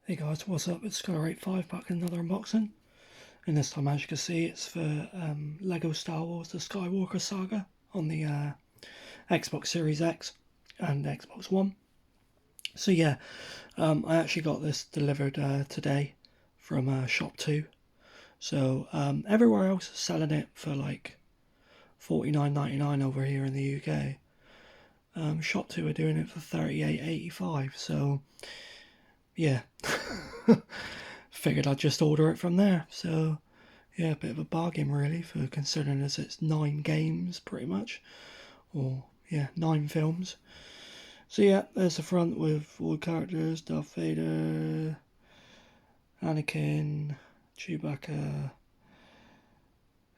Hey guys, what's up? It's Skywalker back in another unboxing. And this time, as you can see, it's for Lego Star Wars The Skywalker Saga on the Xbox Series X and Xbox One. So yeah, I actually got this delivered today from Shop 2. So everywhere else is selling it for like $49.99 over here in the UK. Shop 2 are doing it for $38.85. So yeah. Figured I'd just order it from there. So yeah, a bit of a bargain really, for considering as it's 9 games pretty much, or yeah, 9 films. So yeah, there's the front with all the characters: Darth Vader, Anakin, Chewbacca,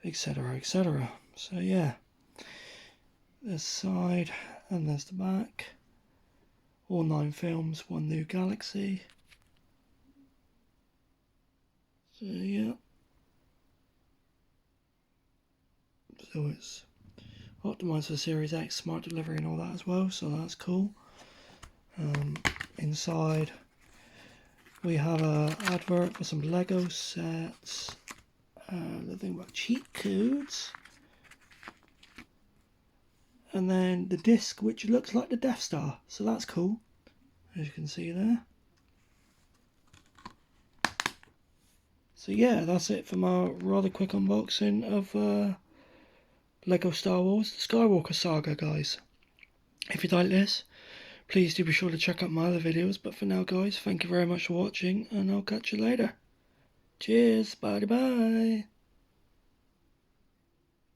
etc, etc. So yeah, this side, and there's the back. All 9 films, one new galaxy. So yeah, so it's optimised for Series X, smart delivery and all that as well, so that's cool. Inside we have a advert for some Lego sets, the thing about cheat codes, and then the disc which looks like the Death Star, so that's cool, as you can see there. So yeah, that's it for my rather quick unboxing of Lego Star Wars The Skywalker Saga, guys. If you like this, please do be sure to check out my other videos, but for now guys, thank you very much for watching, and I'll catch you later. Cheers, bye bye.